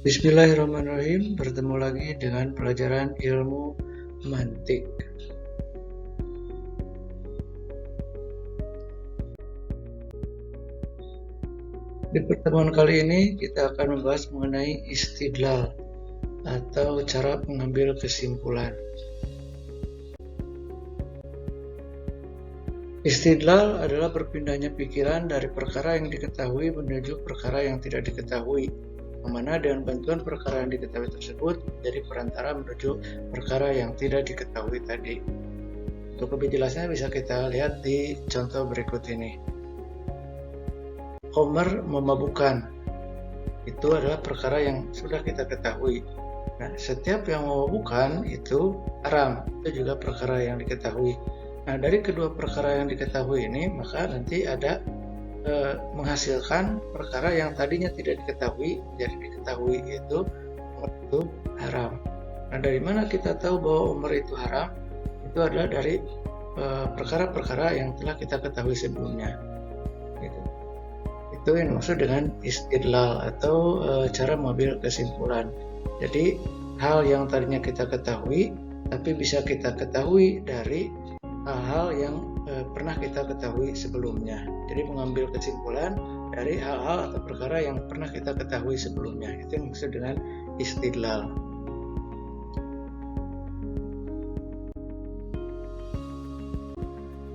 Bismillahirrahmanirrahim. Bertemu lagi dengan pelajaran ilmu mantik. Di pertemuan kali ini kita akan membahas mengenai istidlal atau cara mengambil kesimpulan. Istidlal adalah berpindahnya pikiran dari perkara yang diketahui menuju perkara yang tidak diketahui, yang mana dengan bantuan perkara yang diketahui tersebut menjadi perantara menuju perkara yang tidak diketahui tadi. Untuk lebih jelasnya bisa kita lihat di contoh berikut ini. Homer memabukkan, itu adalah perkara yang sudah kita ketahui. Nah, setiap yang memabukkan itu haram, itu juga perkara yang diketahui. Nah, dari kedua perkara yang diketahui ini, maka nanti ada menghasilkan perkara yang tadinya tidak diketahui, jadi diketahui itu haram. Nah, dari mana kita tahu bahwa umur itu haram? Itu adalah dari perkara-perkara yang telah kita ketahui sebelumnya. Itu yang dimaksud dengan istidlal atau cara mengambil kesimpulan. Jadi hal yang tadinya kita ketahui, tapi bisa kita ketahui dari hal-hal yang pernah kita ketahui sebelumnya. Jadi mengambil kesimpulan dari hal-hal atau perkara yang pernah kita ketahui sebelumnya. Itu yang dimaksud dengan istidlal.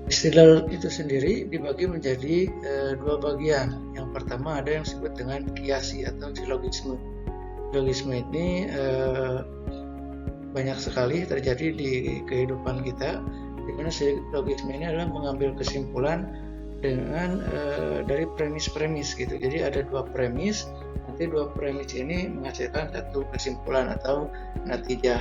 Istidlal itu sendiri dibagi menjadi dua bagian. Yang pertama ada yang disebut dengan kiasi atau silogisme. Silogisme ini banyak sekali terjadi di kehidupan kita, di mana silogisme ini adalah mengambil kesimpulan dengan dari premis-premis gitu. Jadi ada dua premis, nanti dua premis ini menghasilkan satu kesimpulan atau natijah.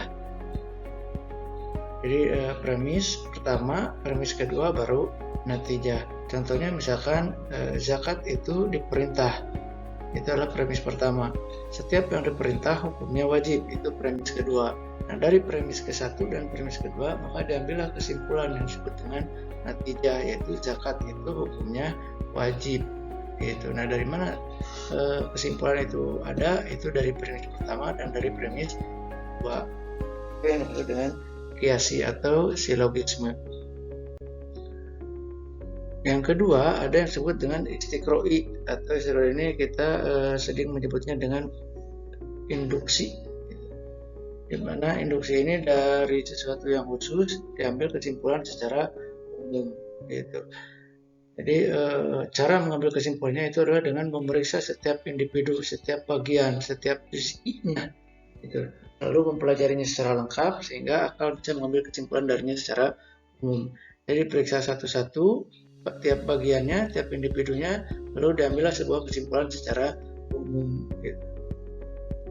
Jadi premis pertama, premis kedua, baru natijah. Contohnya misalkan zakat itu diperintah, itu adalah premis pertama. Setiap yang diperintah hukumnya wajib, itu premis kedua. Nah, dari premis ke-1 dan premis kedua, maka diambillah kesimpulan yang disebut dengan natijah, yaitu zakat itu hukumnya wajib. Gitu. Nah, dari mana kesimpulan itu ada? Itu dari premis pertama dan dari premis kedua. Itu yang disebut dengan kiasi atau silogisme. Yang kedua ada yang disebut dengan istiqroi, atau istilah ini kita sering menyebutnya dengan induksi. Di mana induksi ini dari sesuatu yang khusus diambil kesimpulan secara umum gitu. Jadi cara mengambil kesimpulannya itu adalah dengan memeriksa setiap individu, setiap bagian, setiap sisinya gitu. Lalu mempelajarinya secara lengkap sehingga akal bisa mengambil kesimpulan darinya secara umum. Jadi periksa satu-satu tiap bagiannya, tiap individunya, lalu diambillah sebuah kesimpulan secara umum gitu.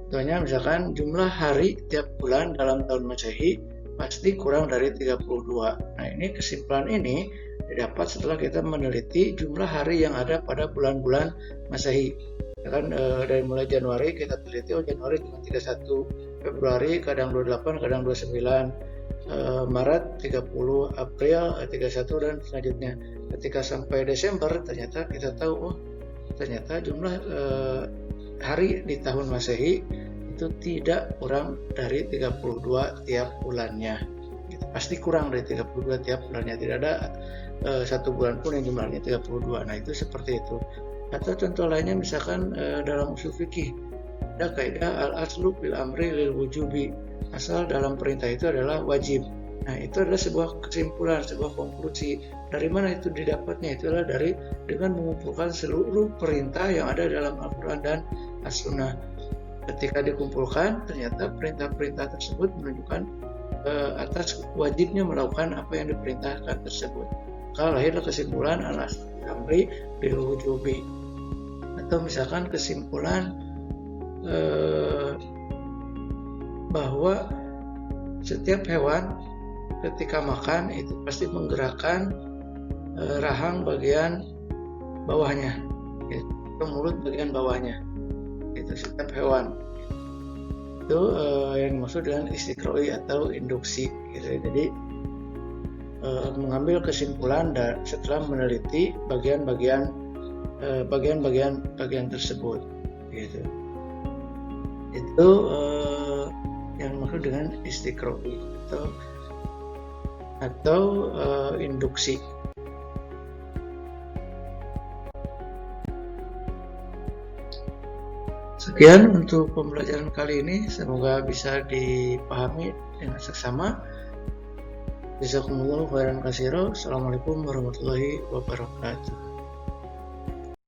Contohnya misalkan jumlah hari tiap bulan dalam tahun Masehi pasti kurang dari 32. Nah, ini kesimpulan ini didapat setelah kita meneliti jumlah hari yang ada pada bulan-bulan Masehi. Kan dari mulai Januari kita teliti, Januari cuma 31, Februari kadang 28, kadang 29, Maret 30, April 31 dan selanjutnya. Ketika sampai Desember ternyata kita tahu ternyata jumlah hari di tahun Masehi itu tidak kurang dari 32 tiap bulannya. Pasti kurang dari 32 tiap bulannya, tidak ada satu bulan pun yang jumlahnya 32. Nah, itu seperti itu. Atau contoh lainnya misalkan dalam usul fikih ada kaidah al-aslu bil amri lil wujubi, asal dalam perintah itu adalah wajib. Nah, itu adalah sebuah kesimpulan, sebuah konklusi. Dari mana itu didapatnya? Itu adalah dengan mengumpulkan seluruh perintah yang ada dalam Al-Quran dan As-Sunnah. Ketika dikumpulkan, ternyata perintah-perintah tersebut menunjukkan atas wajibnya melakukan apa yang diperintahkan tersebut. Maka lahirlah kesimpulan al-aslu bil amri lil wujubi. Atau misalkan kesimpulan bahwa setiap hewan ketika makan itu pasti menggerakkan rahang bagian bawahnya, itu mulut bagian bawahnya, itu setiap hewan. Itu yang dimaksud dengan istiqroi atau induksi gitu. Jadi mengambil kesimpulan setelah meneliti bagian-bagian tersebut gitu. Itu yang dimaksud dengan istiqro'i atau induksi. Sekian untuk pembelajaran kali ini, semoga bisa dipahami dengan seksama. Jazakumullahu khairan katsira. Assalamualaikum warahmatullahi wabarakatuh.